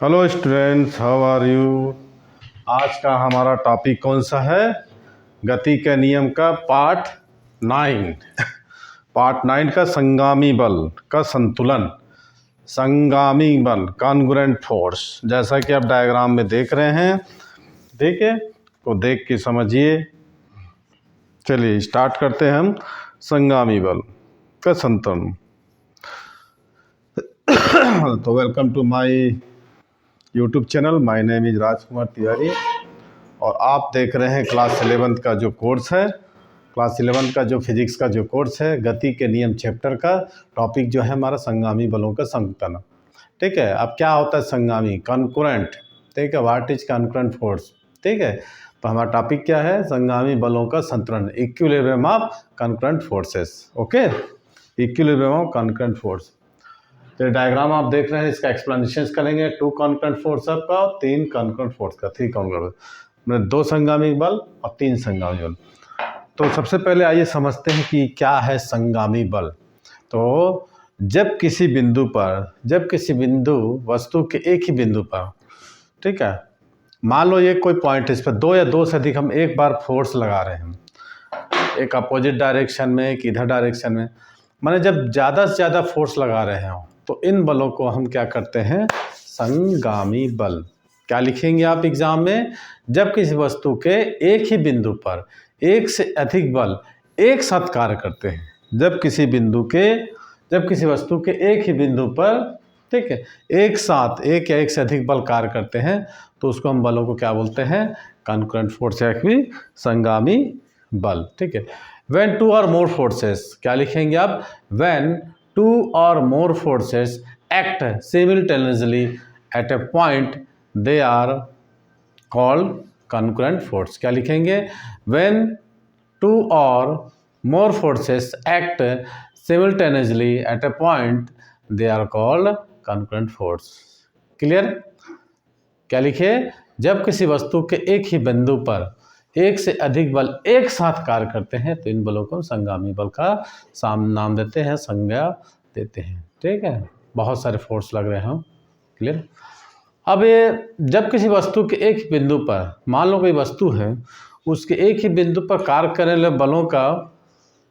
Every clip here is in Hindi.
Hello students, how are you. आज का हमारा टॉपिक कौन सा है? गति के नियम का पार्ट 9 पार्ट 9 का संगामी बल का संतुलन। संगामी बल, कॉन्ग्रुएंट फोर्स, जैसा कि आप डायग्राम में देख रहे हैं। ठीक है, तो देख के समझिए। चलिए स्टार्ट करते हैं हम संगामी बल का संतुलन। तो welcome to my YouTube channel. My name is Rajkumar Tiwari और आप देख रहे हैं क्लास 11 का जो कोर्स है, क्लास 11 का जो फिजिक्स का जो कोर्स है, गति के नियम चैप्टर का टॉपिक जो है हमारा संगामी बलों का संतुलन। ठीक है, अब क्या होता है संगामी? कॉन्करेंट। ठीक है, व्हाट इज कॉन्करेंट फोर्स? ठीक है, तो हमारा टॉपिक क्या है? संगामी बलों का संतुलन, equilibrium of concurrent forces. Okay, equilibrium of concurrent force. तो डायग्राम आप देख रहे हैं, इसका एक्सप्लेनेशन करेंगे। 2 कॉन्करेंट फोर्स का और 3 कॉन्करेंट फोर्स का, 3 कॉन्करेंट, मतलब 2 संगामी बल और 3 संगामी बल। तो सबसे पहले आइए समझते हैं कि क्या है संगामी बल। तो जब किसी बिंदु वस्तु के एक ही बिंदु पर, ठीक है, मान लो ये कोई पॉइंट, इस पर 2 या 2 से अधिक हम एक बार फोर्स लगा रहे हैं, एक अपोजिट डायरेक्शन में, एक इधर डायरेक्शन में, माने जब ज़्यादा से ज़्यादा फोर्स लगा रहे हो तो इन बलों को हम क्या करते हैं? संगामी बल। क्या लिखेंगे आप एग्जाम में? जब किसी वस्तु के एक ही बिंदु पर एक से अधिक बल एक साथ कार्य करते हैं। जब किसी वस्तु के एक ही बिंदु पर, ठीक है, एक साथ एक या एक से अधिक बल कार्य करते हैं तो उसको हम बलों को क्या बोलते हैं? कॉन्करेंट फोर्स या फिर संगामी बल। ठीक है, when 2 or more forces, क्या लिखेंगे आप? when 2 or more forces act simultaneously at a point, they are called concurrent force। क्या लिखेंगे? when 2 or more forces act simultaneously at a point, they are called concurrent force। Clear? क्या लिखे? जब किसी वस्तु के एक ही बिंदु पर एक से अधिक बल एक साथ कार्य करते हैं तो इन बलों को संगामी बल का नाम देते हैं, संज्ञा देते हैं। ठीक है, बहुत सारे फोर्स लग रहे हैं। क्लियर? अब ये जब किसी वस्तु के एक ही बिंदु पर, मान लो कोई वस्तु है, उसके एक ही बिंदु पर कार्य करने वाले बलों का,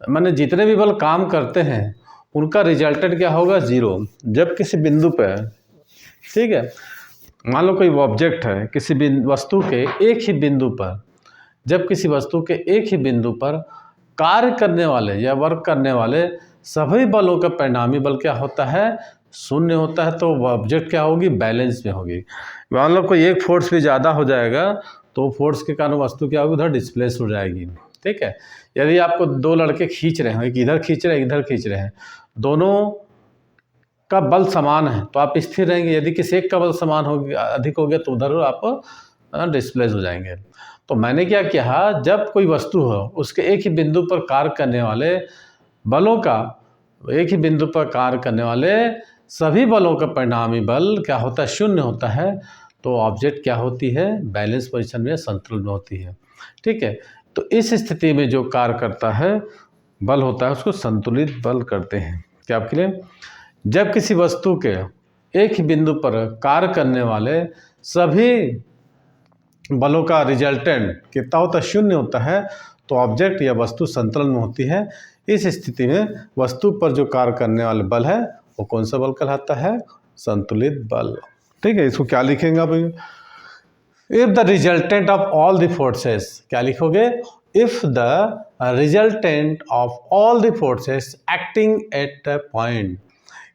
माने जितने भी बल काम करते हैं उनका रिजल्टेंट क्या होगा? 0। जब किसी बिंदु पर, ठीक है, मान लो कोई ऑब्जेक्ट है, किसी वस्तु के एक ही बिंदु पर, जब किसी वस्तु के एक ही बिंदु पर कार्य करने वाले या वर्क करने वाले सभी बलों का परिणामी बल क्या होता है? 0 होता है। तो वह ऑब्जेक्ट क्या होगी? बैलेंस में होगी। मान लो कोई एक फोर्स भी ज़्यादा हो जाएगा तो फोर्स के कारण वस्तु क्या होगी? उधर डिस्प्लेस हो जाएगी। ठीक है, यदि आपको 2 लड़के खींच रहे हैं, एक इधर खींच रहे हैं, इधर खींच रहे हैं, दोनों का बल समान है तो आप स्थिर रहेंगे। यदि किसी एक का बल समान हो गया, अधिक हो गया, तो उधर आप डिस्प्लेस हो जाएंगे। तो मैंने क्या किया, जब कोई वस्तु हो उसके एक ही बिंदु पर कार्य करने वाले बलों का, एक ही बिंदु पर कार्य करने वाले सभी बलों का परिणामी बल क्या होता है? 0 होता है। तो ऑब्जेक्ट क्या होती है? बैलेंस पोजीशन में, संतुलन में होती है। ठीक है, तो इस स्थिति में जो कार्य करता है बल होता है उसको संतुलित बल करते हैं। क्या आपके लिए? जब किसी वस्तु के एक ही बिंदु पर कार्य करने वाले सभी बलों का रिजल्टेंट कितना होता है? 0 होता है। तो ऑब्जेक्ट या वस्तु संतुलन में होती है। इस स्थिति में वस्तु पर जो कार्य करने वाला बल है वो कौन सा बल कहलाता है? संतुलित बल। ठीक है, इसको क्या लिखेंगे आप? If the resultant of all the forces, क्या लिखोगे? If the resultant of all the forces acting at a point,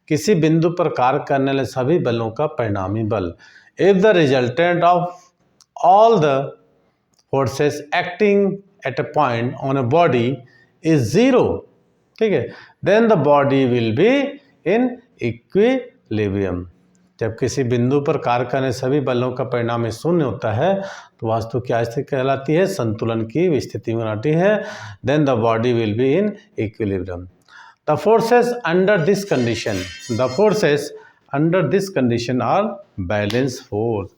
किसी बिंदु पर कार्य करने वाले सभी बलों का परिणामी बल। If the resultant of all the forces acting at a point on a body is 0, ठीक है, then the body will be in equilibrium। जब किसी बिंदु पर कार्य करने सभी बलों का परिणाम 0 होता है तो वस्तु क्या स्थिति कहलाती है? संतुलन की स्थिति में आती है। then the body will be in equilibrium। the forces under this condition are balance force।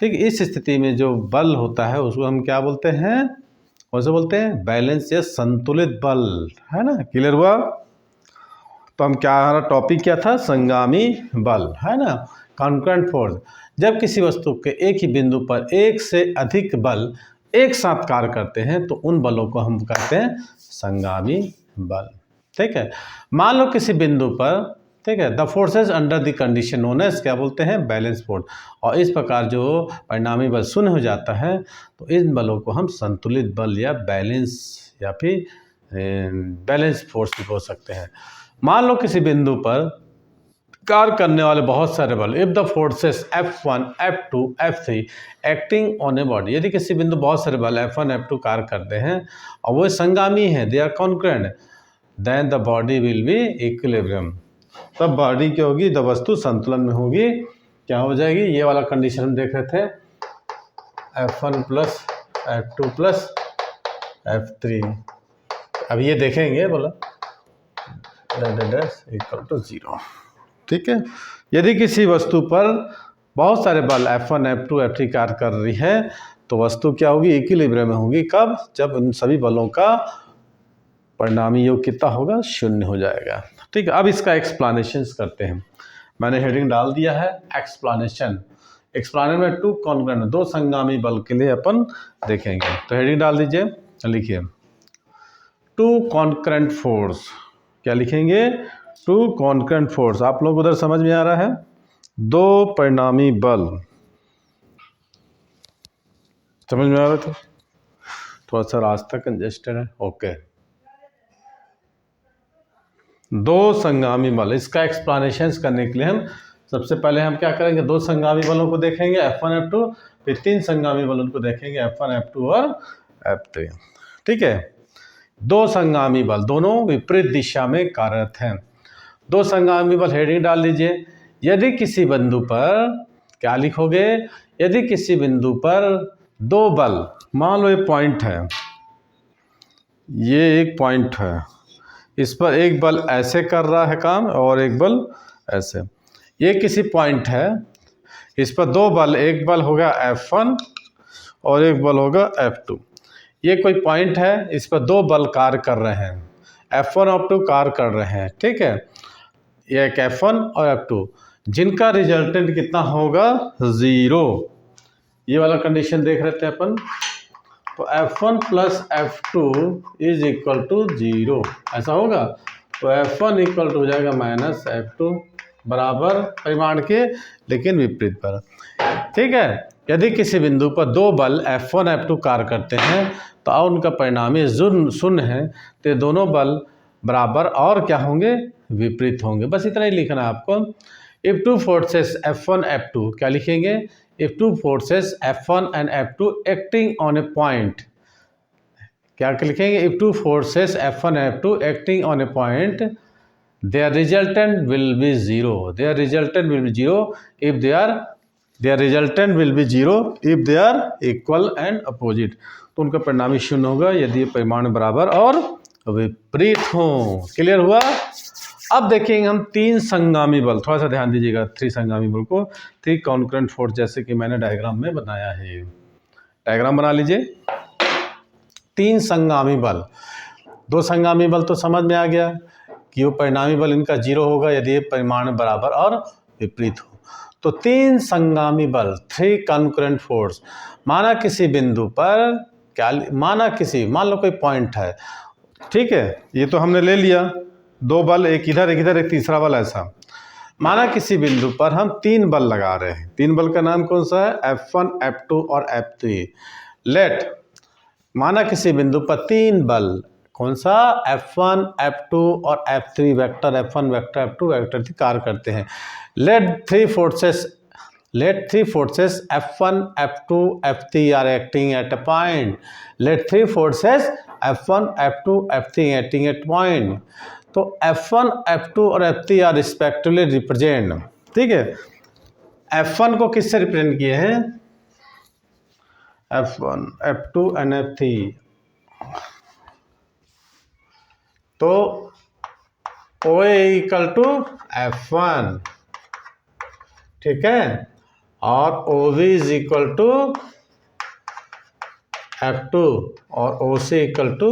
ठीक, इस स्थिति में जो बल होता है उसको हम क्या बोलते हैं? उसे बोलते हैं बैलेंस या संतुलित बल, है ना? क्लियर हुआ? तो हम क्या, हमारा टॉपिक क्या था? संगामी बल, है ना? कॉन्करेंट फोर्स, जब किसी वस्तु के एक ही बिंदु पर एक से अधिक बल एक साथ कार्य करते हैं तो उन बलों को हम कहते हैं संगामी बल। ठीक है, मान लो किसी बिंदु पर, ठीक है, the forces under the condition known as क्या बोलते हैं, बैलेंस फोर्स, और इस प्रकार जो परिणामी बल शून्य हो जाता है तो इन बलों को हम संतुलित बल या बैलेंस या फिर बैलेंस फोर्स भी बोल सकते हैं। मान लो किसी बिंदु पर कार्य करने वाले बहुत सारे बल, if the forces F1, F2, F3 acting on a body, यदि किसी बिंदु बहुत सारे बल F1, F2 कार्य करते हैं और वो संगामी हैं, they are concurrent, then the body will be equilibrium, तब बॉडी क्या होगी, द वस्तु संतुलन में होगी। क्या हो जाएगी, ये वाला कंडीशन हम देख रहे थे, F1 plus F2 plus F3, अब ये देखेंगे बोला इक्वल टू 0। ठीक है, यदि किसी वस्तु पर बहुत सारे बल F1, F2, F3 कार्य कर रही है तो वस्तु क्या होगी, इक्विलिब्रियम में होगी। कब, जब उन सभी बलों का परिणामी योग कितना होगा, शून्य हो जाएगा। ठीक है, अब इसका एक्सप्लेनेशन करते हैं। मैंने हेडिंग डाल दिया है एक्सप्लेनेशन। एक्सप्लेनेशन में टू कॉन्करेंट, दो संगामी बल के लिए अपन देखेंगे। तो हेडिंग डाल दीजिए, लिखिए टू कॉन्करेंट फोर्स। क्या लिखेंगे, टू कॉन्करेंट फोर्स। आप लोग उधर समझ में आ रहा है, दो परिणामी बल, समझ में आ रहा था, थोड़ा सा रास्ता कंजेस्टेड है। ओके, दो संगामी बल, इसका एक्सप्लेनेशन करने के लिए हम सबसे पहले हम क्या करेंगे, दो संगामी बलों को देखेंगे F1, F2, फिर तीन संगामी बलों को देखेंगे F1, F2 और F3। ठीक है, दो संगामी बल दोनों विपरीत दिशा में कार्यरत हैं। दो संगामी बल, हेडिंग डाल दीजिए। यदि किसी बिंदु पर, क्या लिखोगे, यदि किसी बिंदु पर दो बल, मान लो ये पॉइंट है, ये एक पॉइंट है, इस पर एक बल ऐसे कर रहा है काम और एक बल ऐसे, ये किसी पॉइंट है, इस पर दो बल, एक बल होगा F1 और एक बल होगा F2। ये कोई पॉइंट है, इस पर दो बल कार्य कर रहे हैं, F1 और F2 कार्य कर रहे हैं। ठीक है, ये एक F1 और F2, जिनका रिजल्टेंट कितना होगा, 0। ये वाला कंडीशन देख रहे थे अपन, तो F1 plus F2 is equal to 0, ऐसा होगा। तो F1 इक्वल टू हो जाएगा माइनस F2, बराबर परिमाण के लेकिन विपरीत पर। ठीक है, यदि किसी बिंदु पर दो बल F1, F2 कार्य करते हैं तो अब उनका परिणामी शून्य है, तो दोनों बल बराबर और क्या होंगे, विपरीत होंगे। बस इतना ही लिखना है आपको। If two forces F1, F2, क्या लिखेंगे, if two forces F1 and F2 acting on a point, क्या लिखेंगे, if two forces F1 and F2 acting on a point, their resultant will be 0, their resultant will be 0 if they are, their resultant will be 0 if they are equal and opposite, तो उनका परिणामी शून्य होगा यदि परिमाण बराबर और विपरीत हो। क्लियर हुआ। अब देखेंगे हम तीन संगामी बल, थोड़ा सा ध्यान दीजिएगा, थ्री संगामी बल को, थ्री कॉन्करेंट फोर्स, जैसे कि मैंने डायग्राम में बनाया है। डायग्राम बना लीजिए। तीन संगामी बल, दो संगामी बल तो समझ में आ गया कि वो परिणामी बल इनका 0 होगा यदि ये परिमाण बराबर और विपरीत हो। तो तीन संगामी बल, थ्री कॉन्करेंट फोर्स, माना किसी बिंदु पर, क्या माना किसी, मान लो कोई पॉइंट है, ठीक है, ये तो हमने ले लिया, दो बल, एक इधर एक इधर, एक तीसरा बल, ऐसा। माना किसी बिंदु पर हम तीन बल लगा रहे हैं, तीन बल का नाम कौन सा है, F1, F2 और F3। लेट, माना किसी बिंदु पर तीन बल, कौन सा, F1, F2 और F3, vector F1 vector F2 vector 3 कार्य करते हैं। Let three forces F1, F2, F3 are acting at a point. Let three forces F1, F2, F3 acting at point. तो F1, F2 और F3 आर रिस्पेक्टिवली रिप्रेजेंट। ठीक है, F1 को किससे रिप्रेजेंट किए हैं, F1, F2 एंड F3, तो OA इक्वल टू F1, ठीक है, और OB is equal to F2 और OC equal to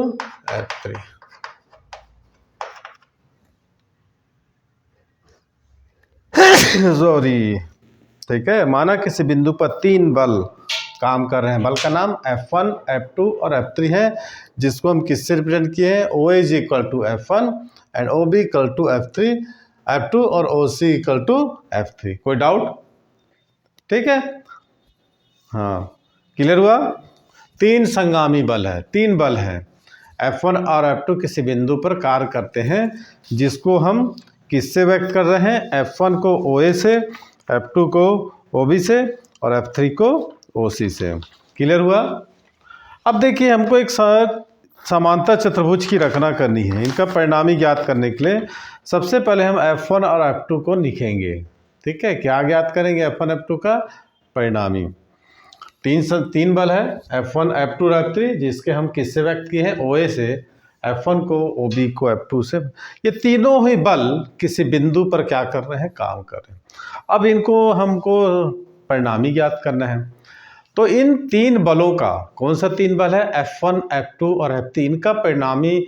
F3। Sorry, ठीक है, माना किसी बिंदु पर 3 बल काम कर रहे हैं, बल का नाम F1, F2 और F3 है, जिसको हम किससे रिप्रेजेंट किए हैं, OA is equal to F1 and OB equal to F2 और OC इक्वल टू F3। कोई डाउट? ठीक है, हाँ क्लियर हुआ। 3 संगामी बल है, 3 बल है, F1 और F2 किसी बिंदु पर कार्य करते हैं, जिसको हम किससे व्यक्त कर रहे हैं, F1 को OA से, F2 को OB से और F3 को OC से। क्लियर हुआ। अब देखिए हमको एक समांतर चतुर्भुज की रचना करनी है। इनका परिणामी ज्ञात करने के लिए सबसे पहले हम F1 और F2 को लिखेंगे। ठीक है, क्या ज्ञात करेंगे, F1 F2 का परिणामी। 3 बल है, F1 F2 और F3, जिसके हम किससे व्यक्त किए हैं, OA से, F1 को OB को F2 से। ये तीनों ही बल किसी बिंदु पर क्या कर रहे हैं, काम कर रहे हैं। अब इनको हमको परिणामी ज्ञात करना है। तो इन 3 बलों का, कौन सा 3 बल है, F1 F2 और F3, इनका परिणामी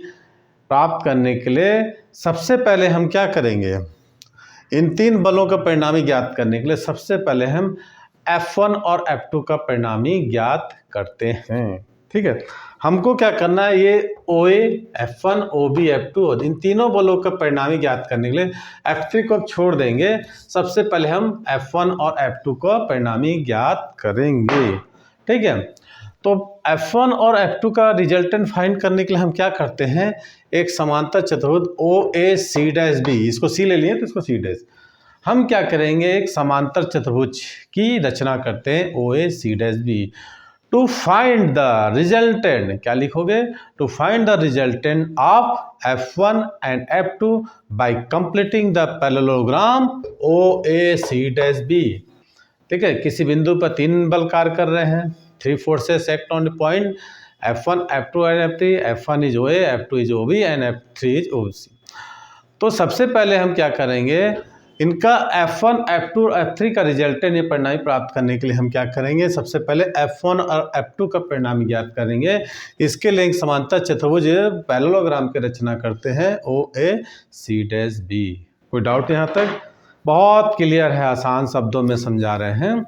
प्राप्त करने के लिए सबसे पहले हम क्या करेंगे, इन 3 बलों का परिणामी ज्ञात करने के लिए सबसे पहले हम F1 और F2 का परिणामी ज्ञात करते हैं। ठीक है, हमको क्या करना है, ये OA, F1, OB, F2 और इन तीनों बलों का परिणामी ज्ञात करने के लिए F3 को अब छोड़ देंगे। सबसे पहले हम F1 और F2 का परिणामी ज्ञात करेंगे। ठीक है, तो F1 और F2 का रिजल्टेंट फाइंड करने के लिए हम क्या करते हैं, एक समांतर चतुर्भुज OAC' B, इसको C ले लिए तो इसको C', हम क्या करेंगे, एक समांतर चतुर्भुज की रचना करते हैं OAC' B। To find the resultant, क्या लिखोगे, to find the resultant of F1 and F2 by completing the parallelogram OAC' B। ठीक है, किसी बिंदु पर 3 बल कार्य कर रहे हैं, 3 forces act on the point F1, F2 and F3। F1 is OA, F2 is OB and F3 is OC। तो सबसे पहले हम क्या करेंगे, इनका F1, F2 और F3 का रिजल्टेंट ये परिणामी प्राप्त करने के लिए हम क्या करेंगे, सबसे पहले F1 और F2 का परिणामी ज्ञात करेंगे। इसके लिए एक समांतर चतुर्भुज पैरेललोग्राम की रचना करते हैं OAC' B। कोई डाउट यहाँ तक? बहुत क्लियर है, आसान शब्दों में समझा रहे हैं।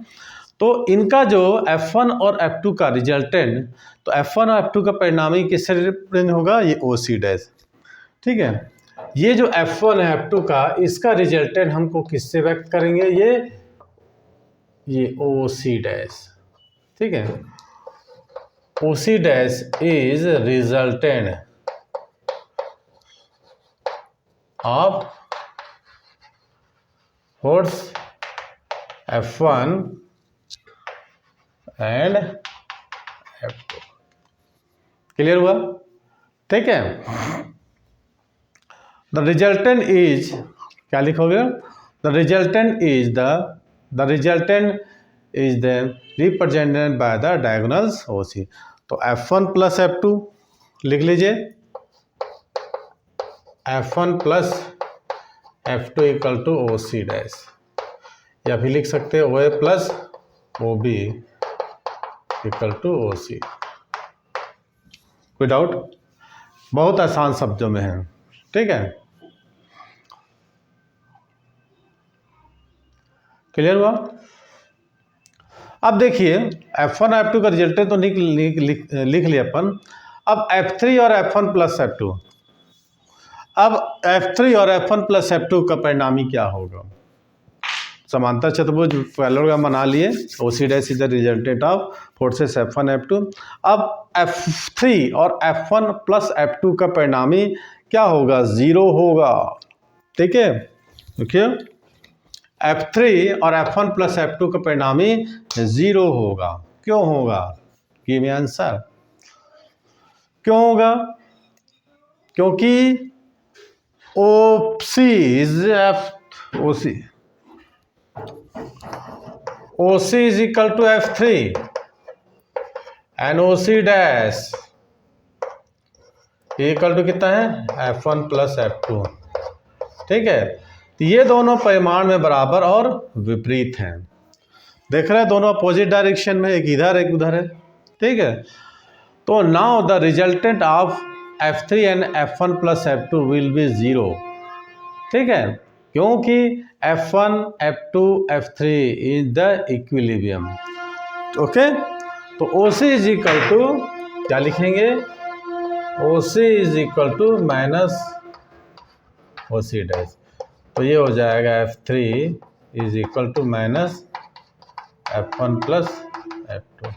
तो इनका जो F1 और F2 का रिजल्टेंट, तो F1 और F2 का परिणामी किससे रिप्रेजेंट होगा, ये OC'। ठीक है, ये जो F1 है F2 का, इसका रिजल्टेंट हमको किससे व्यक्त करेंगे, ये OC'। ठीक है, OC' is resultant of force F1 and F2। Clear हुआ? ठीक है, द रिजल्टेंट इज, क्या लिखोगे, the resultant is the represented by the diagonals OC। तो F1 प्लस F2 लिख लीजिए, F1 plus F2 equal to OC', या फिर लिख सकते हैं OA plus OB equal to OC। कोई डाउट? बहुत आसान शब्दों में है। ठीक है, क्लियर हुआ? अब देखिए F1 F2 का रिजल्टेंट तो लिख लिया अपन। अब F3 और F1 प्लस F2, अब F3 और F1 प्लस F2 का परिणामी क्या होगा, समांतर चतुर्भुज पैरेललोग्राम बना लिए, OC' is the resultant of forces F1 F2। अब F3 और F1 प्लस F2 का परिणामी क्या होगा, 0 होगा। ठीक है, देखिए F3 और F1 प्लस F2 का परिणामी 0 होगा। क्यों होगा, गिव मी आंसर। क्यों होगा, क्योंकि OC is equal to F3 and OC' equal to कितना है, F1 प्लस F2। ठीक है, तो ये दोनों परिमाण में बराबर और विपरीत हैं। देख रहे हैं, दोनों अपोजिट डायरेक्शन में, एक इधर एक उधर है। ठीक है, तो now the resultant of F3 and F1 plus F2 will be 0। ठीक है, क्योंकि F1 F2 F3 is the equilibrium. Okay, तो OC इज इक्वल टू क्या लिखेंगे, OC is equal to minus OC dash, तो ये हो जाएगा F3 is equal to minus F1 plus F2,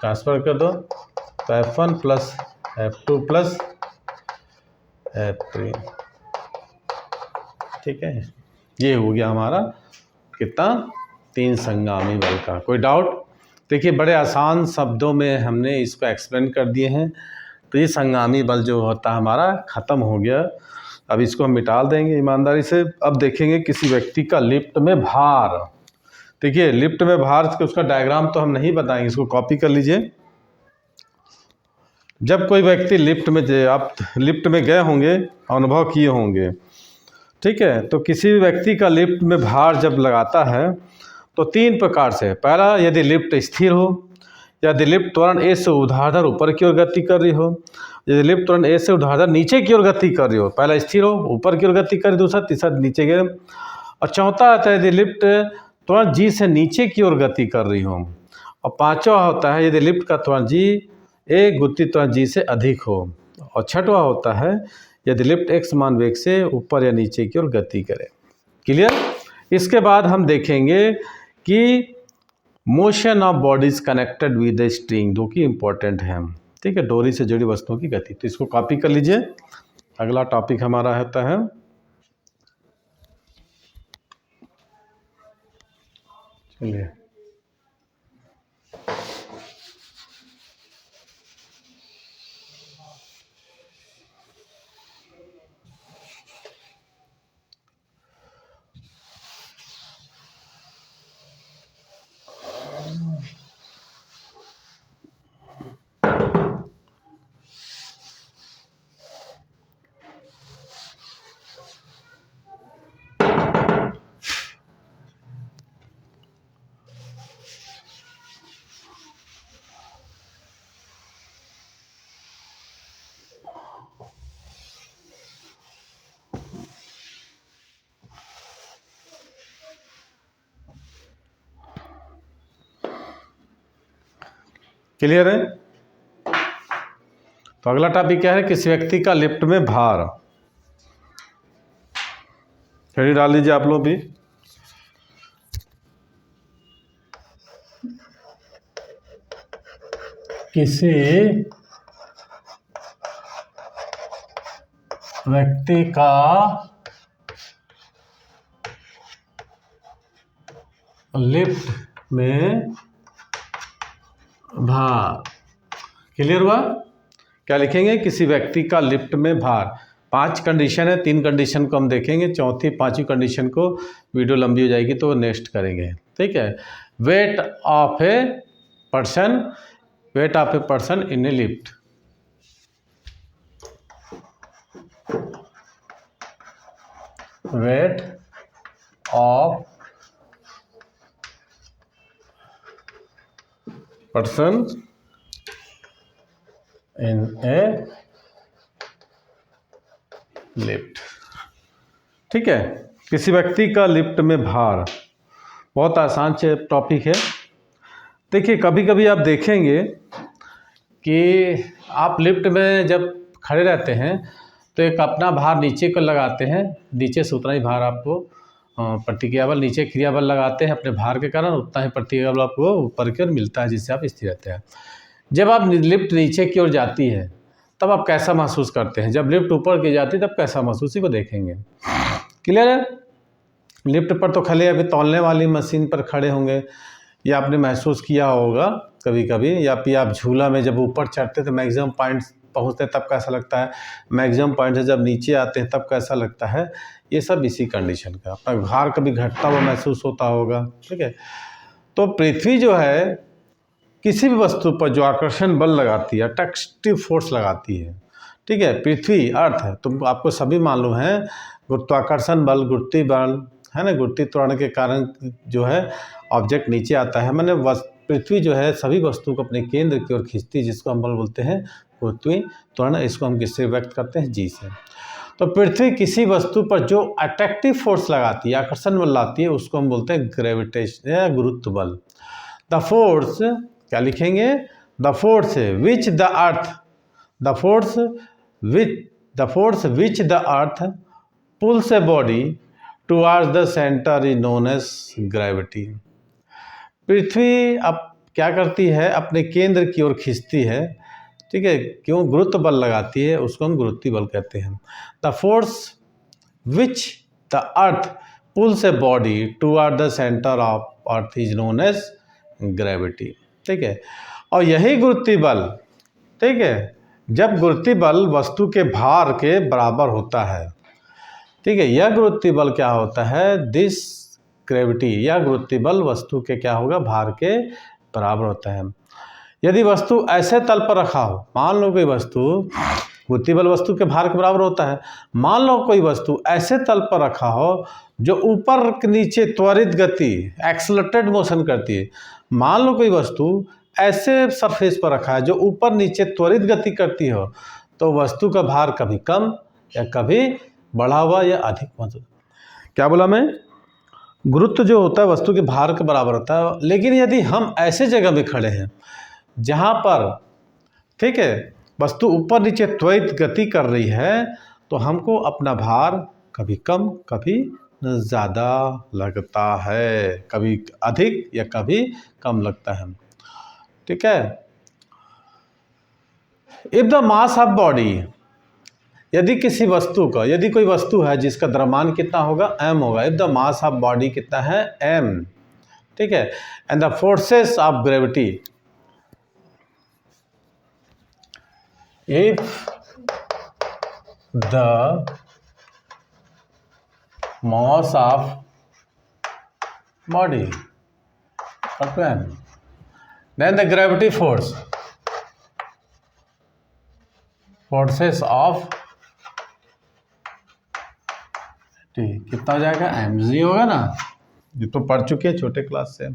transfer कर दो तो F1 plus F2 plus F3, ठीक है। ये हो गया हमारा कितना, 3 संगामी बल का। कोई डाउट? देखिए बड़े आसान शब्दों में हमने इसको एक्सप्लेन कर दिए हैं। तो ये संगामी बल जो होता है हमारा ख़त्म हो गया। अब इसको हम मिटा देंगे ईमानदारी से। अब देखेंगे किसी व्यक्ति का लिफ्ट में भार। देखिए लिफ्ट में भार के उसका डायग्राम तो हम नहीं बताएंगे, इसको कॉपी कर लीजिए। जब कोई व्यक्ति लिफ्ट में, आप लिफ्ट में गए होंगे, अनुभव किए होंगे, ठीक है। तो किसी भी व्यक्ति का लिफ्ट में भार जब लगाता है तो 3 प्रकार से। पहला, यदि लिफ्ट स्थिर हो, यदि लिफ्ट त्वरण A से ऊर्ध्वाधर ऊपर की ओर गति कर रही हो, यदि लिफ्ट त्वरण A से ऊर्ध्वाधर नीचे की ओर गति कर रही हो। पहला स्थिर हो, ऊपर की ओर गति कर, दूसरा, तीसरा नीचे गिरे। और चौथा आता है यदि लिफ्ट त्वरण G से नीचे की ओर गति कर रही हो। और पांचवा होता है यदि लिफ्ट का त्वरण A गुरुत्वीय त्वरण G से अधिक हो। और छठवां होता है यदि लिफ्ट एक समान वेग से ऊपर या नीचे की ओर गति करे। क्लियर? इसके बाद हम देखेंगे कि motion of bodies connected with the string, जो कि इम्पोर्टेंट है, ठीक है, डोरी से जुड़ी वस्तुओं की गति। तो इसको कॉपी कर लीजिए। अगला टॉपिक हमारा होता है, चलिए क्लियर है? तो अगला टॉपिक क्या है, किसी व्यक्ति का लिफ्ट में भार। खड़ी डाल लीजिए आप लोग भी। किसी व्यक्ति का लिफ्ट में भार। क्लियर हुआ? क्या लिखेंगे, किसी व्यक्ति का लिफ्ट में भार। 5 कंडीशन है, 3 कंडीशन को हम देखेंगे, चौथी 5वीं कंडीशन को वीडियो लंबी हो जाएगी तो नेक्स्ट करेंगे, ठीक है। Weight of a person, weight of a person in A lift. Wait of person in A lift, ठीक है। किसी व्यक्ति का लिफ्ट में भार, बहुत आसान टॉपिक है। देखिए कभी कभी आप देखेंगे कि आप लिफ्ट में जब खड़े रहते हैं तो एक अपना भार नीचे को लगाते हैं, नीचे से उतना ही भार आपको प्रतिक्रिया बल, नीचे क्रिया बल लगाते हैं अपने भार के कारण, उतना ही प्रतिक्रिया बल आपको ऊपर की ओर मिलता है, जिससे आप स्थिर रहते हैं। जब आप लिफ्ट नीचे की ओर जाती है तब आप कैसा महसूस करते हैं, जब लिफ्ट ऊपर की जाती है तब कैसा महसूस, इसी को देखेंगे। क्लियर है? लिफ्ट पर तो खड़े अभी तौलने वाली मशीन पर खड़े होंगे, या आपने महसूस किया होगा कभी कभी, या फिर आप झूला में जब ऊपर चढ़ते तो मैक्सिमम पॉइंट पहुंचते हैं तब कैसा लगता है, मैक्सिमम पॉइंट से जब नीचे आते हैं तब कैसा लगता है। ये सब इसी कंडीशन का, अपना भार कभी घटता हुआ महसूस होता होगा, ठीक है। तो पृथ्वी जो है किसी भी वस्तु पर जो आकर्षण बल लगाती है, अट्रैक्टिव फोर्स लगाती है, ठीक है, पृथ्वी अर्थ है, तो आपको सभी मालूम है, गुरुत्वाकर्षण बल, गुरुत्वीय बल है ना, गुरुत्वीय त्वरण के कारण जो है ऑब्जेक्ट नीचे आता है। मैंने पृथ्वी जो है सभी वस्तुओं को अपने केंद्र की ओर खींचती है, जिसको हम बल बोलते हैं गुरुत्वीय त्वरण। इसको हम किससे व्यक्त करते हैं, जी से। तो पृथ्वी किसी वस्तु पर जो अट्रैक्टिव फोर्स लगाती है, आकर्षण बल लाती है, उसको हम बोलते हैं ग्रेविटेशन या गुरुत्व बल। द फोर्स, क्या लिखेंगे, the force which the earth, the force which the earth pulls a body towards the centre is known as gravity. पृथ्वी अब क्या करती है, अपने केंद्र की ओर खींचती है, ठीक है, क्यों, गुरुत्व बल लगाती है, उसको हम गुरुत्व बल कहते हैं। The force which the earth pulls a body toward the centre of earth is known as gravity, ठीक है। और यही गुरुत्व बल, ठीक है, जब गुरुत्व बल वस्तु के भार के बराबर होता है, ठीक है, यह गुरुत्व बल क्या होता है, दिस ग्रेविटी, यह गुरुत्व बल वस्तु के क्या होगा, भार के बराबर होता है। यदि वस्तु ऐसे तल पर रखा हो, मान लो कोई वस्तु, गुरुत्व बल वस्तु के भार के बराबर होता है, मान लो कोई वस्तु ऐसे तल पर रखा हो जो ऊपर नीचे त्वरित गति, एक्सेलरेटेड मोशन करती है। मान लो कोई वस्तु ऐसे सरफेस पर रखा है जो ऊपर नीचे त्वरित गति करती हो, तो वस्तु का भार कभी कम या कभी बढ़ा हुआ या अधिक, मतलब क्या बोला मैं, गुरुत्व जो होता है वस्तु के भार के बराबर होता है। लेकिन यदि हम ऐसे जगह में खड़े हैं जहाँ पर, ठीक है, वस्तु ऊपर नीचे त्वरित गति कर रही है, तो हमको अपना भार कभी कम कभी ज़्यादा लगता है, कभी अधिक या कभी कम लगता है, ठीक है। If the mass of body, यदि किसी वस्तु का, यदि कोई वस्तु है जिसका द्रव्यमान कितना होगा, m होगा, if the mass of body कितना है, m, ठीक है, and the forces of gravity, if the mass of body equal to m, then the gravity forces of कितना हो जाएगा, mg होगा ना, ये तो पढ़ चुके हैं छोटे क्लास से।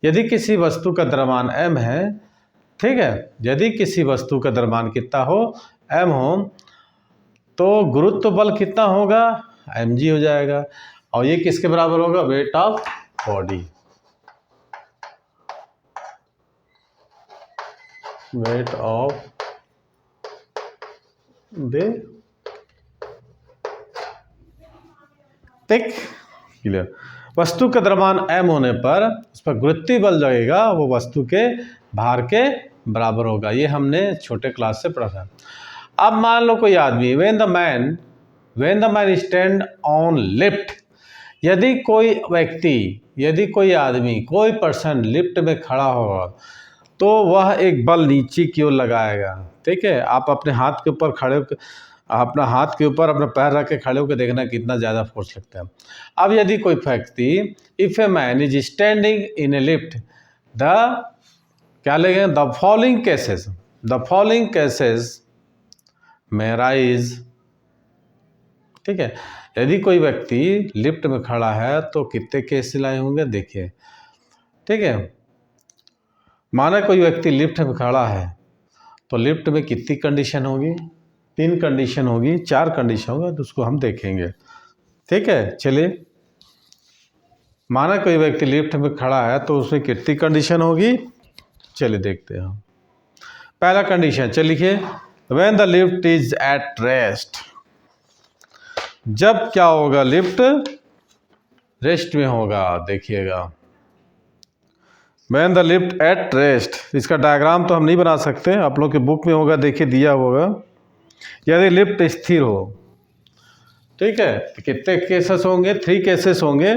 यदि किसी वस्तु का द्रव्यमान m है, ठीक है, यदि किसी वस्तु का द्रव्यमान कितना हो, m हो, तो गुरुत्व बल कितना होगा, mg हो जाएगा। और ये किसके बराबर होगा, weight of body, weight of the, ठीक, क्लियर। वस्तु का द्रव्यमान m होने पर उस पर गुरुत्व बल लगेगा, वो वस्तु के भार के बराबर होगा। ये हमने छोटे क्लास से पढ़ा था। अब मान लो कोई आदमी, when the man stand on lift, यदि कोई व्यक्ति, यदि कोई आदमी, कोई पर्सन लिफ्ट में खड़ा होगा, तो वह एक बल नीचे की ओर लगाएगा, ठीक है। आप अपने हाथ के ऊपर खड़े होकर, अपना हाथ के ऊपर अपना पैर रख के खड़े होकर देखना कितना ज़्यादा फोर्स लगता है। अब यदि कोई व्यक्ति, if a man is standing in A lift, the, क्या लेंगे, द फॉलोइंग केसेस में राइज, ठीक है। यदि कोई व्यक्ति लिफ्ट में खड़ा है तो कितने केस लाए होंगे, देखिए, ठीक है। माना कोई व्यक्ति लिफ्ट में खड़ा है, तो लिफ्ट में कितनी कंडीशन होगी, 3 कंडीशन होगी, 4 कंडीशन होगा, तो उसको हम देखेंगे, ठीक है। चलिए, माना कोई व्यक्ति लिफ्ट में खड़ा है तो उसमें कितनी कंडीशन होगी, चलिए देखते हैं हम। पहला कंडीशन, चलिए लिखिए, when the lift is at rest, जब क्या होगा, लिफ्ट रेस्ट में होगा, देखिएगा, when the lift at rest. इसका डायग्राम तो हम नहीं बना सकते, आप लोग के बुक में होगा, देखिए दिया होगा। यदि लिफ्ट स्थिर हो, ठीक है, तो कितने केसेस होंगे, 3 केसेस होंगे,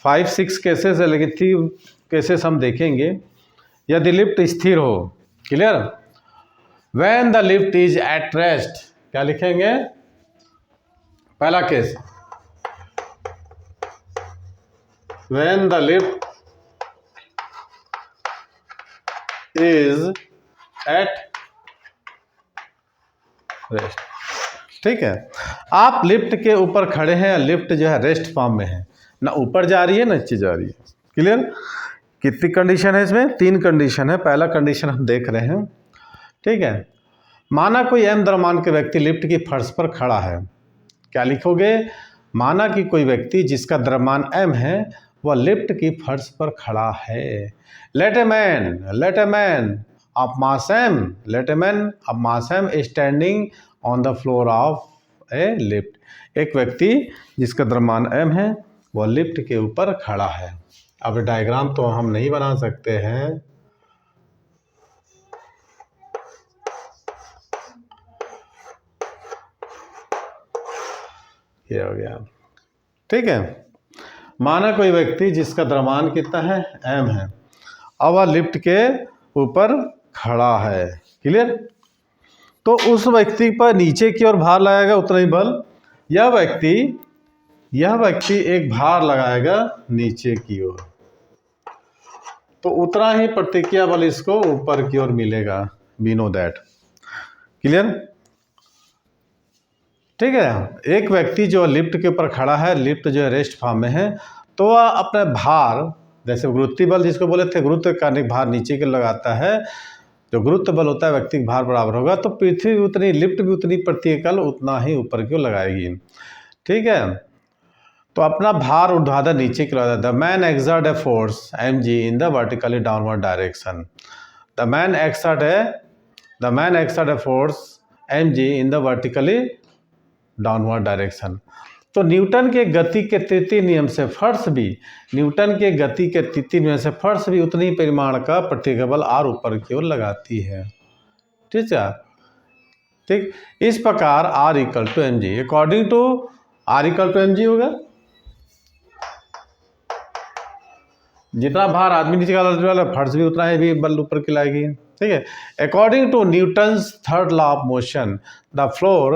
5-6 केसेस है, लेकिन 3 केसेस हम देखेंगे। यदि लिफ्ट स्थिर हो, clear. When the lift is at rest, क्या लिखेंगे, पहला case, when the lift is at rest, ठीक है। आप लिफ्ट के ऊपर खड़े हैं, लिफ्ट जो है रेस्ट फॉर्म में है, ना ऊपर जा रही है ना नीचे जा रही है, क्लियर। कितनी कंडीशन है इसमें, 3 कंडीशन है। पहला कंडीशन हम देख रहे हैं, ठीक है। माना कोई m द्रव्यमान के व्यक्ति लिफ्ट की फर्श पर खड़ा है, क्या लिखोगे? माना कि कोई व्यक्ति जिसका द्रव्यमान m है वह लिफ्ट की फर्श पर खड़ा है। Let a man of mass m standing on the floor of a lift. एक व्यक्ति जिसका द्रव्यमान m है वह लिफ्ट के ऊपर खड़ा है। अब डायग्राम तो हम नहीं बना सकते हैं, ये हो गया, ठीक है। माना कोई व्यक्ति जिसका द्रव्यमान कितना है? m है, अब वह लिफ्ट के ऊपर खड़ा है। क्लियर? तो उस व्यक्ति पर नीचे की ओर भार लगाएगा उतना ही बल, यह व्यक्ति एक भार लगाएगा नीचे की ओर, तो उतना ही प्रतिक्रिया बल इसको ऊपर की ओर मिलेगा। We know that. क्लियर? ठीक है। एक व्यक्ति जो लिफ्ट के ऊपर खड़ा है, लिफ्ट जो है रेस्ट फॉर्म में है, तो वह अपने भार, जैसे गुरुत्वीय बल जिसको बोले थे, गुरुत्व कार्य भार नीचे के लगाता है, जो गुरुत्व बल होता है व्यक्ति का भार बराबर होगा, तो पृथ्वी भी उतनी, लिफ्ट भी उतनी प्रतिक्रिया बल उतना ही ऊपर की ओर लगाएगी। ठीक है। तो अपना भार ऊर्ध्वाधर नीचे की ओर, the man exert a force mg in the vertically downward direction. The man exert a force mg in the vertically downward direction. तो न्यूटन के गति के तृतीय नियम से फर्श भी उतनी परिमाण का प्रतिक्रिया बल r ऊपर की ओर लगाती है। ठीक है। ठीक, इस प्रकार r equal to M g, according to r equal to M g होगा, जितना भार आदमी नीचे का फर्श भी उतना ही भी बल ऊपर की लाएगी। ठीक है। According to Newton's third law of motion the floor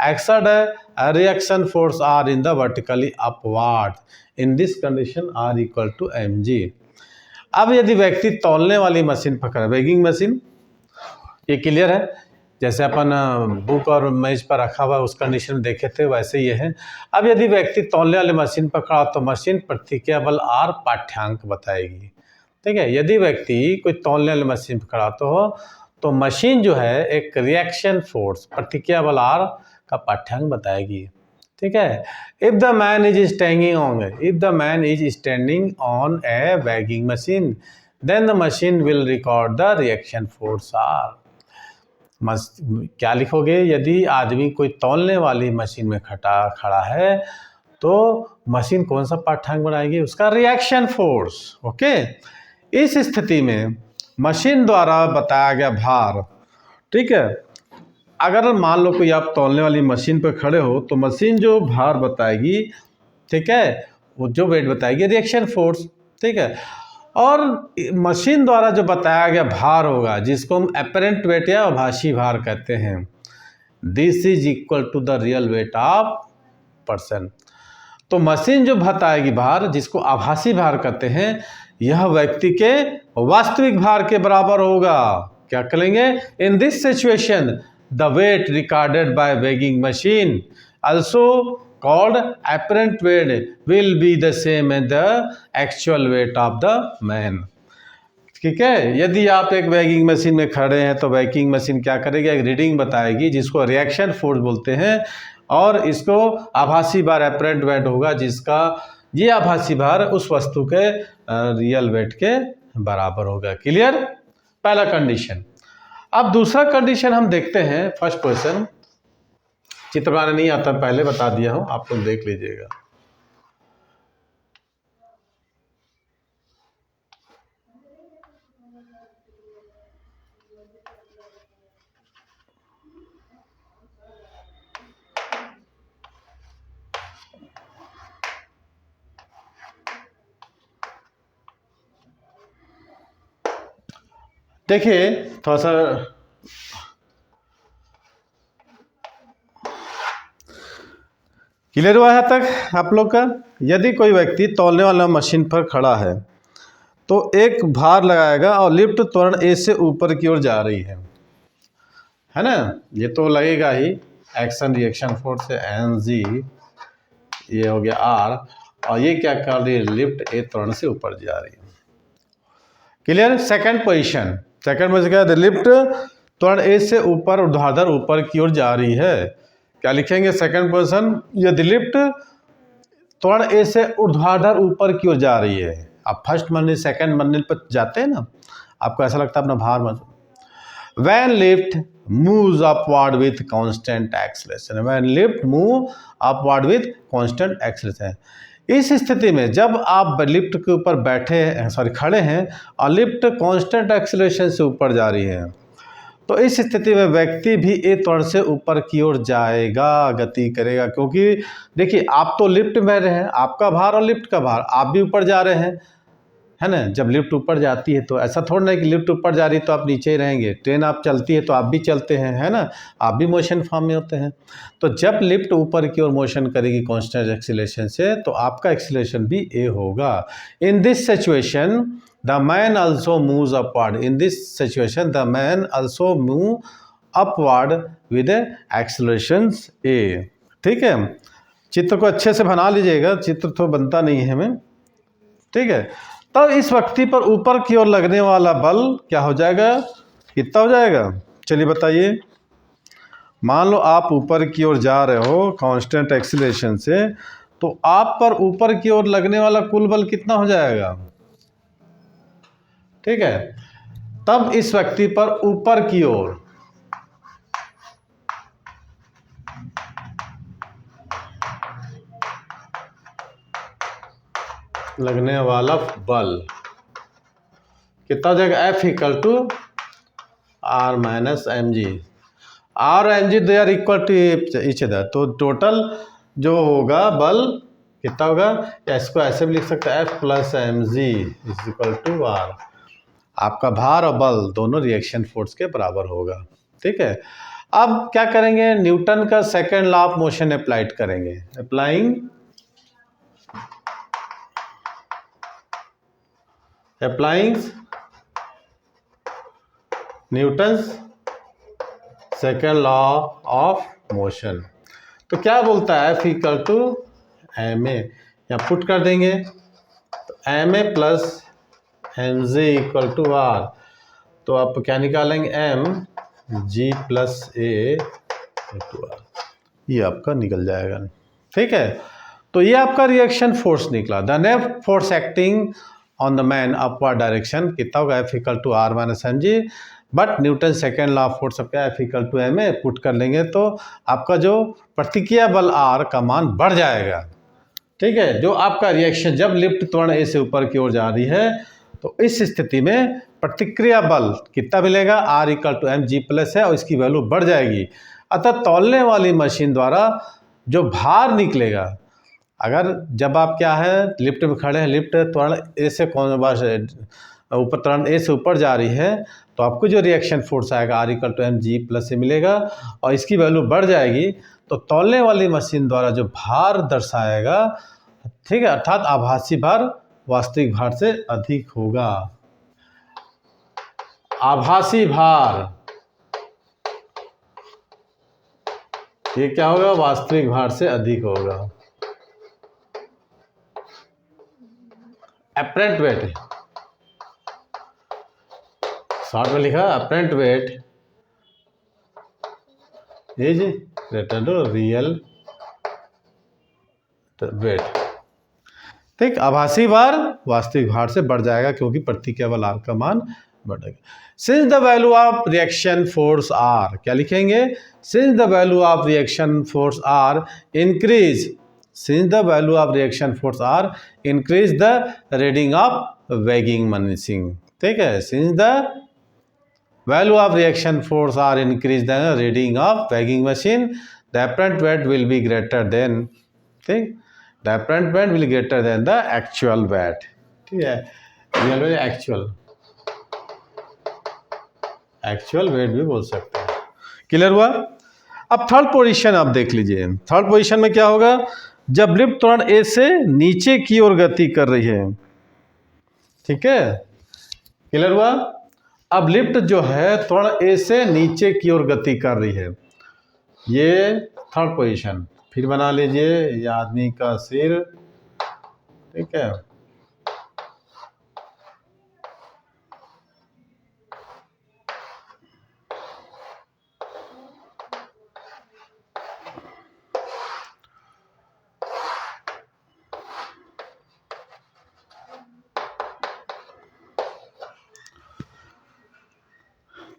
exert a reaction force R in the vertically upward. In this condition R equal to mg। अब यदि व्यक्ति तौलने वाली मशीन पकड़े, वेगिंग मशीन, ये क्लियर है, जैसे अपन बुक और मेज पर रखा हुआ उस कंडीशन में देखे थे वैसे ये है। अब यदि व्यक्ति तौलने वाली मशीन पर खड़ा तो मशीन प्रतिक्रिया बल R पाठ्यांक बताएगी। ठीक है। यदि व्यक्ति कोई तौलने वाली मशीन पर खड़ा तो मशीन जो है एक रिएक्शन फोर्स प्रतिक्रिया बल R का पाठ्यांक बताएगी। ठीक है। If the man is standing on a weighing machine then the machine will record the reaction force R। क्या लिखोगे? यदि आदमी कोई तौलने वाली मशीन में खड़ा है तो मशीन कौन सा पाठ्यांक बनाएगी? उसका रिएक्शन फोर्स। ओके। इस स्थिति में मशीन द्वारा बताया गया भार, ठीक है, अगर मान लो कोई आप तौलने वाली मशीन पर खड़े हो तो मशीन जो भार बताएगी, ठीक है, वो जो वेट बताएगी रिएक्शन फोर्स। ठीक है। और मशीन द्वारा जो बताया गया भार होगा जिसको हम एपरेंट वेट या आभासी भार कहते हैं, this is equal to the real weight of person. तो मशीन जो बताएगी भार जिसको आभासी भार कहते हैं, यह व्यक्ति के वास्तविक भार के बराबर होगा। क्या करेंगे? In this situation the weight recorded by weighing machine also called apparent weight will be the same as the actual weight of the man। ठीक है। यदि आप एक वैगिंग मशीन में खड़े हैं तो वैगिंग मशीन क्या करेगी? एक रीडिंग बताएगी जिसको रिएक्शन फोर्स बोलते हैं, और इसको आभासी भार एपरेंट वेट होगा जिसका ये आभासी भार उस वस्तु के रियल वेट के बराबर होगा। क्लियर? पहला कंडीशन। अब दूसरा कंडीशन हम देखते हैं। फर्स्ट क्वेश्चन चित्र बनाने नहीं आता, पहले बता दिया हूं, आप लोग देख लीजिएगा। देखिए थोड़ा सा क्लियर हुआ है तक आप लोग का? यदि कोई व्यक्ति तौलने वाला मशीन पर खड़ा है तो एक भार लगाएगा और लिफ्ट त्वरण ए से ऊपर की ओर जा रही है ना? ये तो लगेगा ही, एक्शन रिएक्शन फोर्स है एनजी, ये हो गया आर, और ये क्या कर रही है? लिफ्ट ए त्वरण से ऊपर जा रही है। क्लियर? सेकंड पोजीशन क्या है? लिफ्ट त्वरण ए से ऊपर ऊर्ध्वाधर ऊपर की ओर जा रही है। क्या लिखेंगे सेकंड पोजीशन, यदि लिफ्ट त्वरण ए से ऊर्ध्वाधर ऊपर की ओर जा रही है। आप फर्स्ट मंजिल सेकंड मंजिल पर जाते हैं ना, आपको ऐसा लगता है अपना भार मत। When lift moves upward with constant acceleration, when lift move upward with constant acceleration, इस स्थिति में जब आप लिफ्ट के ऊपर बैठे खड़े हैं और लिफ्ट कांस्टेंट एक्सीलरेशन से ऊपर जा रही है, तो इस स्थिति में व्यक्ति भी ए त्वरण से ऊपर की ओर जाएगा, गति करेगा। क्योंकि देखिए आप तो लिफ्ट में रहे हैं, आपका भार और लिफ्ट का भार, आप भी ऊपर जा रहे हैं, है ना। जब लिफ्ट ऊपर जाती है तो ऐसा थोड़ा नहीं कि लिफ्ट ऊपर जा रही है तो आप नीचे ही रहेंगे। ट्रेन आप चलती है तो आप भी चलते हैं, है ना, आप भी मोशन फॉर्म में होते हैं। तो जब लिफ्ट ऊपर की ओर मोशन करेगी कांस्टेंट एक्सीलरेशन से, तो आपका एक्सीलरेशन भी ए होगा। In this situation the man also moves upward, in this situation the man also move upward with acceleration A. ठीक है, चित्र को अच्छे से बना लीजिएगा, चित्र तो बनता नहीं है हमें। ठीक है, तब इस व्यक्ति पर ऊपर की ओर लगने वाला बल क्या हो जाएगा, कितना हो जाएगा, चलिए बताइए। मान लो आप ऊपर की ओर जा रहे हो कांस्टेंट एक्सीलरेशन से, तो आप पर ऊपर की ओर लगने वाला कुल बल कितना हो जाएगा। ठीक है, तब इस व्यक्ति पर ऊपर की ओर लगने वाला बल कितना हो जाएगा, F equal to R minus m g. R और m g they are equal to each other, तो टोटल जो होगा बल कितना होगा, या इसको ऐसे भी लिख सकते हैं F plus M g is equal to R। आपका भार और बल दोनों रिएक्शन फोर्स के बराबर होगा। ठीक है, अब क्या करेंगे, न्यूटन का second law of motion applied करेंगे। Applying Newton's second law of motion. तो क्या बोलता है, F equal to M A, यहाँ पुट कर देंगे तो M A plus M G equal to R. तो आप क्या निकालेंगे, M ji plus A to R, ये आपका निकल जाएगा। ठीक है, तो ये आपका रिएक्शन फोर्स निकला। The net force acting on the man upward direction कितना होगा, F equal to R minus m g, but Newton second law of force क्या है, F equal to M a put कर लेंगे तो आपका जो प्रतिक्रिया बल R का मान बढ़ जाएगा। ठीक है, जो आपका रिएक्शन जब लिफ्ट त्वरण ए से ऊपर की ओर जा रही है, तो इस स्थिति में प्रतिक्रिया बल कितना मिलेगा, R equal to M G plus है और इसकी वैल्यू बढ़ जाएगी। अतः तौलने वाली मशीन द्वारा जो भार निकलेगा, अगर जब आप क्या है लिफ्ट में खड़े हैं, लिफ्ट त्वरण ए से ऊपर त्वरण ए से ऊपर जा रही है, तो आपको जो रिएक्शन फोर्स आएगा R equal to M G plus से मिलेगा और इसकी वैल्यू बढ़ जाएगी। तो तौलने वाली मशीन द्वारा जो भार दर्शाएगा, ठीक है, अर्थात आभासी भार वास्तविक भार से अधिक होगा। आभासी भार ये क्या होगा, वास्तविक भार से अधिक होगा। अपरेंट वेट, शॉर्ट में लिखा apparent weight is greater to real weight. ठीक, आभासी भार वास्तविक भार से बढ़ जाएगा क्योंकि प्रतिक्रिया बल R का मान बढ़ेगा। Since the value of reaction force R, क्या लिखेंगे, since the value of reaction force R increase, since the value of reaction force R increase the reading of waging machine. ठीक है, since the value of reaction force R increase the reading of weighing machine, the apparent weight will be greater than, ठीक, the apparent weight will be greater than the actual weight। ठीक है, रियल वेट एक्चुअल वेट भी बोल सकते हैं। क्लियर हुआ। अब थर्ड पोजीशन आप देख लीजिए, थर्ड पोजीशन में क्या होगा, जब लिफ्ट त्वरण ए से नीचे की ओर गति कर रही है। ठीक है, क्लियर हुआ। अब लिफ्ट जो है त्वरण ए से नीचे की ओर गति कर रही है, ये थर्ड पोजीशन। फिर बना लीजिए, ये आदमी का सिर, ठीक है,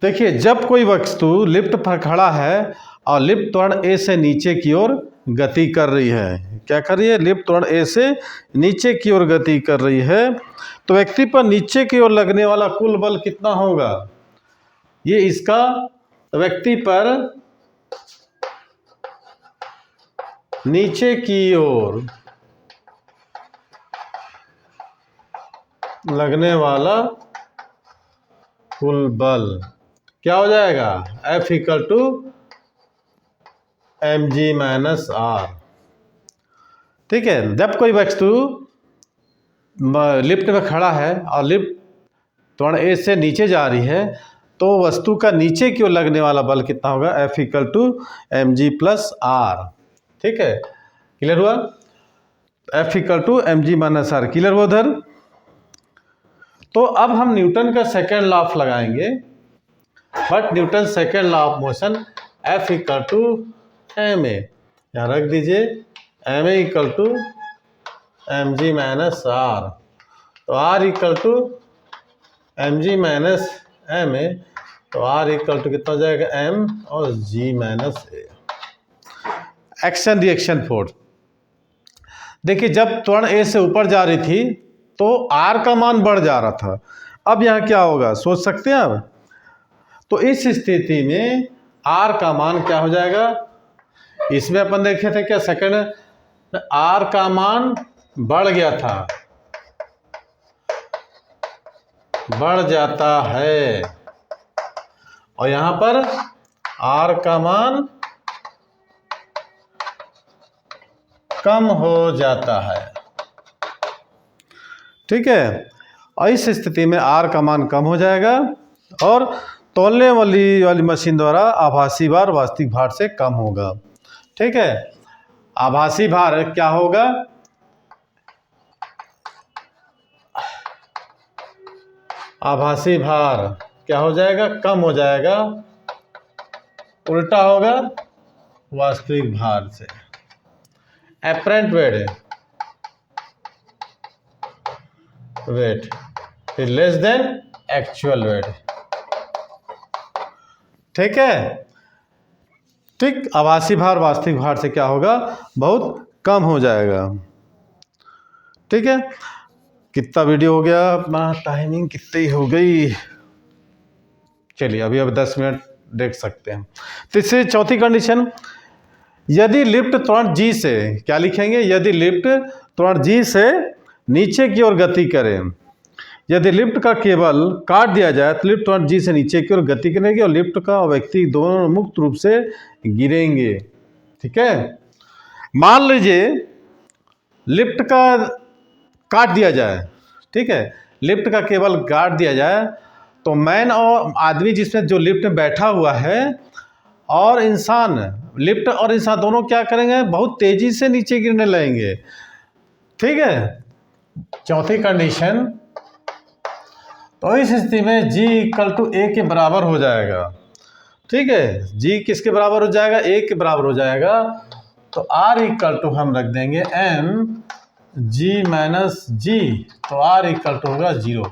देखिए जब कोई वस्तु लिफ्ट पर खड़ा है और लिफ्ट त्वरण ए से नीचे की ओर गति कर रही है, क्या कर रही है, लिफ्ट त्वरण ए से नीचे की ओर गति कर रही है, तो व्यक्ति पर नीचे की ओर लगने वाला कुल बल कितना होगा, ये इसका व्यक्ति पर नीचे की ओर लगने वाला कुल बल क्या हो जाएगा, F equal to mg minus R. ठीक है, जब कोई वस्तु लिफ्ट में खड़ा है और लिफ्ट त्वरण ए से नीचे जा रही है, तो वस्तु का नीचे की ओर लगने वाला बल कितना होगा, F equal to mg plus R. ठीक है, क्लियर हुआ, F equal to mg minus R, clear हुआ उधर। तो अब हम न्यूटन का सेकेंड लॉ ऑफ लगाएंगे, but Newton second law of motion F equal to M A, यहाँ रख दीजिए M A equal to M G minus R, तो R equal to M G minus M A, तो आर इक्वल टू कितना हो जाएगा, एम और जी माइनस ए। एक्शन रिएक्शन फोर्स, देखिए जब त्वरण ए से ऊपर जा रही थी तो आर का मान बढ़ जा रहा था, अब यहाँ क्या होगा सोच सकते हैं आप, तो इस स्थिति में आर का मान क्या हो जाएगा, इसमें अपन देखे थे क्या सेकंड, आर का मान बढ़ गया था, बढ़ जाता है, और यहाँ पर आर का मान कम हो जाता है। ठीक है, और इस स्थिति में आर का मान कम हो जाएगा और तौलने वाली मशीन द्वारा आभासी भार वास्तविक भार से कम होगा। ठीक है, आभासी भार क्या होगा, आभासी भार क्या हो जाएगा, कम हो जाएगा, उल्टा होगा वास्तविक भार से। Apparent wait is less than actual wait. ठीक है, ठीक, आभासी भार वास्तविक भार से क्या होगा, बहुत कम हो जाएगा। ठीक है, कितना वीडियो हो गया अपना, टाइमिंग कितनी हो गई, चलिए अभी 10 मिनट देख सकते हैं। तीसरी चौथी कंडीशन, यदि लिफ्ट त्वरण जी से, क्या लिखेंगे, यदि लिफ्ट त्वरण जी से नीचे की ओर गति करें, यदि लिफ्ट का केबल काट दिया जाए तो लिफ्ट त्वरण जी से नीचे की ओर गति करेगी और लिफ्ट का व्यक्ति दोनों मुक्त रूप से गिरेंगे। ठीक है, मान लीजिए लिफ्ट का काट दिया जाए, ठीक है, लिफ्ट का केबल काट दिया जाए, तो मैन और आदमी जिसमें जो लिफ्ट में बैठा हुआ है और इंसान, लिफ्ट और इंसान दोनों क्या करेंगे, बहुत तेजी से नीचे गिरने लगेंगे। ठीक है, चौथी कंडीशन, तो इस स्थिति में G इक्वल टू ए के बराबर हो जाएगा। ठीक है, G किसके बराबर हो जाएगा, ए के बराबर हो जाएगा, तो R इक्वल टू हम रख देंगे M G माइनस जी, तो R इक्वल टू होगा 0,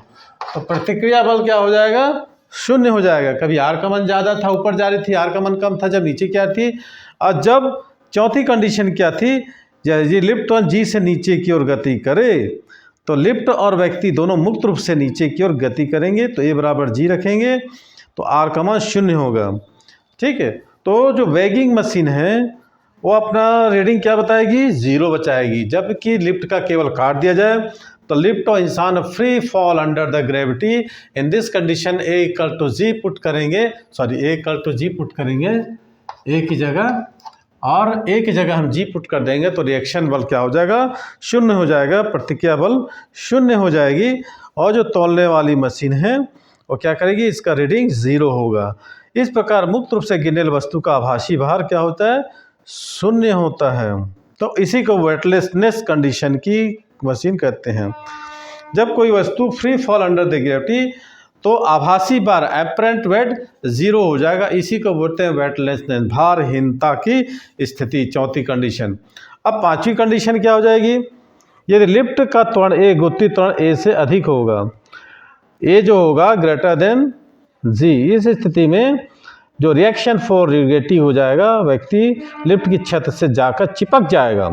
तो प्रतिक्रिया बल क्या हो जाएगा, शून्य हो जाएगा। कभी R का मान ज़्यादा था, ऊपर जा रही थी, R का मान कम था जब नीचे क्या थी, और जब चौथी कंडीशन क्या थी, यदि लिफ्ट G से नीचे की ओर गति करे तो लिफ्ट और व्यक्ति दोनों मुक्त रूप से नीचे की ओर गति करेंगे, तो A बराबर G रखेंगे, तो R का मान शून्य होगा। ठीक है, तो जो वैगिंग मशीन है वो अपना रीडिंग क्या बताएगी, 0 बचाएगी, जबकि लिफ्ट का केबल काट दिया जाए तो लिफ्ट और इंसान free fall under the gravity. In this condition A equal to G put करेंगे, sorry A equal to G put करेंगे A की जगह, और A की जगह हम G पुट कर देंगे, तो रिएक्शन बल क्या हो जाएगा, शून्य हो जाएगा, प्रतिक्रिया बल शून्य हो जाएगी, और जो तौलने वाली मशीन है वो क्या करेगी, इसका रीडिंग 0 होगा। इस प्रकार मुक्त रूप से गिरने वाली वस्तु का आभासी भार क्या होता है, शून्य होता है। तो इसी को वेटलेसनेस कंडीशन की मशीन कहते हैं। जब कोई वस्तु free fall under the gravity तो आभासी भार एपरेंट वेट 0 हो जाएगा, इसी को बोलते हैं वेटलेसनेस, भारहीनता की स्थिति, चौथी कंडीशन। अब पांचवी कंडीशन क्या हो जाएगी, यदि लिफ्ट का त्वरण A गुत्ती त्वरण A से अधिक होगा, A जो होगा ग्रेटर देन जी। इस स्थिति में जो रिएक्शन फोर्स नेगेटिव हो जाएगा, व्यक्ति लिफ्ट की छत से जाकर चिपक जाएगा।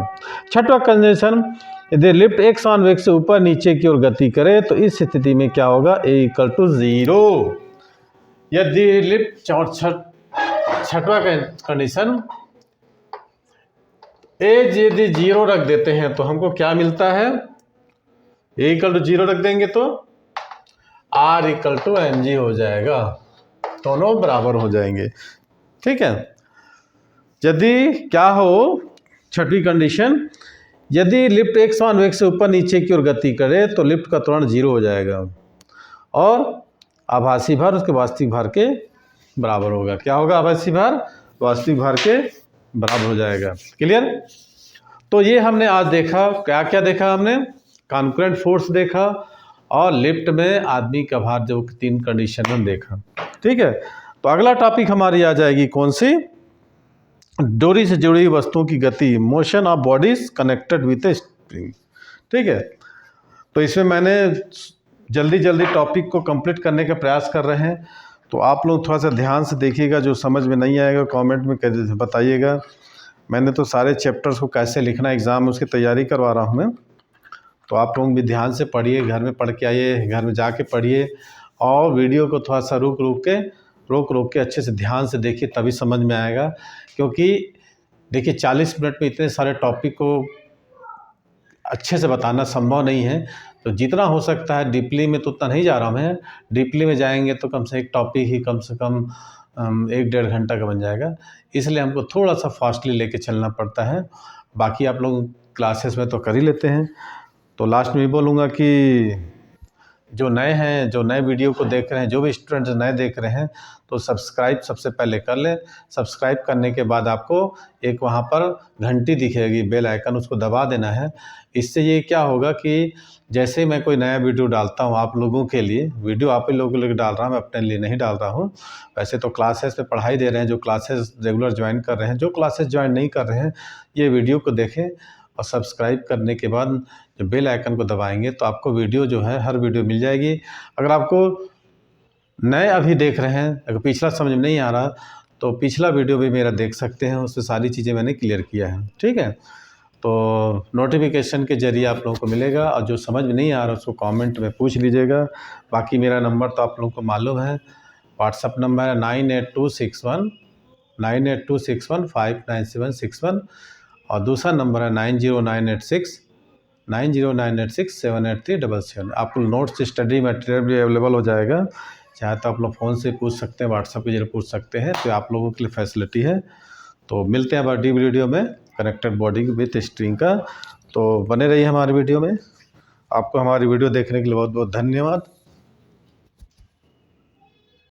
छठवां कंडीशन, यदि लिफ्ट एक समान वेग से ऊपर नीचे की ओर गति करे तो इस स्थिति में क्या होगा, A=0। यदि लिफ्ट छठवां कंडीशन एज यदि 0 रख देते हैं तो हमको क्या मिलता है, A=0 रख देंगे तो R=mg हो जाएगा, दोनों बराबर हो जाएंगे। ठीक है। यदि क्या हो, छठवीं कंडीशन, यदि लिफ्ट एक समान वेग से ऊपर नीचे की ओर गति करे तो लिफ्ट का त्वरण 0 हो जाएगा और आभासी भार उसके वास्तविक भार के बराबर होगा। क्या होगा, आभासी भार वास्तविक भार के बराबर हो जाएगा। क्लियर। तो ये हमने आज देखा, क्या क्या देखा हमने, कॉन्करेंट फोर्स देखा और लिफ्ट में आदमी का भार, जो 3 कंडीशन में देखा। ठीक है। तो अगला टॉपिक हमारी आ जाएगी कौन सी, डोरी से जुड़ी वस्तुओं की गति, motion of bodies connected with A spring. ठीक है। तो इसमें मैंने जल्दी जल्दी टॉपिक को कंप्लीट करने का प्रयास कर रहे हैं, तो आप लोग थोड़ा सा ध्यान से देखिएगा, जो समझ में नहीं आएगा कमेंट में बताइएगा। मैंने तो सारे चैप्टर्स को कैसे लिखना एग्ज़ाम उसकी तैयारी करवा रहा हूँ मैं, तो आप लोग भी ध्यान से पढ़िए, घर में पढ़ के आइए, घर में जाके पढ़िए और वीडियो को थोड़ा सा रोक के अच्छे से ध्यान से देखिए, तभी समझ में आएगा। क्योंकि देखिए 40 मिनट में इतने सारे टॉपिक को अच्छे से बताना संभव नहीं है, तो जितना हो सकता है डीपली में तो उतना नहीं जा रहा मैं, डीपली में जाएंगे तो कम से एक टॉपिक ही कम से कम 1-1.5 घंटा का बन जाएगा, इसलिए हमको थोड़ा सा फास्टली लेके चलना पड़ता है। बाकी आप लोग क्लासेस में तो कर ही लेते हैं। तो लास्ट में भी बोलूँगा कि जो नए हैं, जो नए वीडियो को देख रहे हैं, जो भी स्टूडेंट्स नए देख रहे हैं, तो सब्सक्राइब सबसे पहले कर लें। सब्सक्राइब करने के बाद आपको एक वहाँ पर घंटी दिखेगी, बेल आइकन, उसको दबा देना है। इससे ये क्या होगा कि जैसे मैं कोई नया वीडियो डालता हूँ आप लोगों के लिए, वीडियो आप ही लोगों के लिए डाल रहा हूँ, मैं अपने लिए नहीं डाल रहा हूँ। वैसे तो क्लासेस में पढ़ाई दे रहे हैं, जो क्लासेस रेगुलर ज्वाइन कर रहे हैं, जो क्लासेस ज्वाइन नहीं कर रहे हैं, ये वीडियो को देखें और सब्सक्राइब करने के बाद जो बेल आइकन को दबाएंगे तो आपको वीडियो जो है, हर वीडियो मिल जाएगी। अगर आपको नए अभी देख रहे हैं, अगर पिछला समझ में नहीं आ रहा तो पिछला वीडियो भी मेरा देख सकते हैं, उसमें सारी चीज़ें मैंने क्लियर किया है। ठीक है। तो नोटिफिकेशन के जरिए आप लोगों को मिलेगा, और जो समझ में नहीं आ रहा उसको कमेंट में पूछ लीजिएगा। बाकी मेरा नंबर तो आप लोगों को मालूम है, व्हाट्सअप नंबर है 9826159761 और दूसरा नंबर है 9098678377। आपको नोट्स स्टडी मटेरियल भी अवेलेबल हो जाएगा, चाहे तो आप लोग फ़ोन से पूछ सकते हैं, व्हाट्सएप के जरिए पूछ सकते हैं, तो आप लोगों के लिए फैसिलिटी है। तो मिलते हैं बॉडी वीडियो में, कनेक्टेड बॉडी विथ स्ट्रिंग का। तो बने रहिए हमारे वीडियो में। आपको हमारी वीडियो देखने के लिए बहुत बहुत धन्यवाद।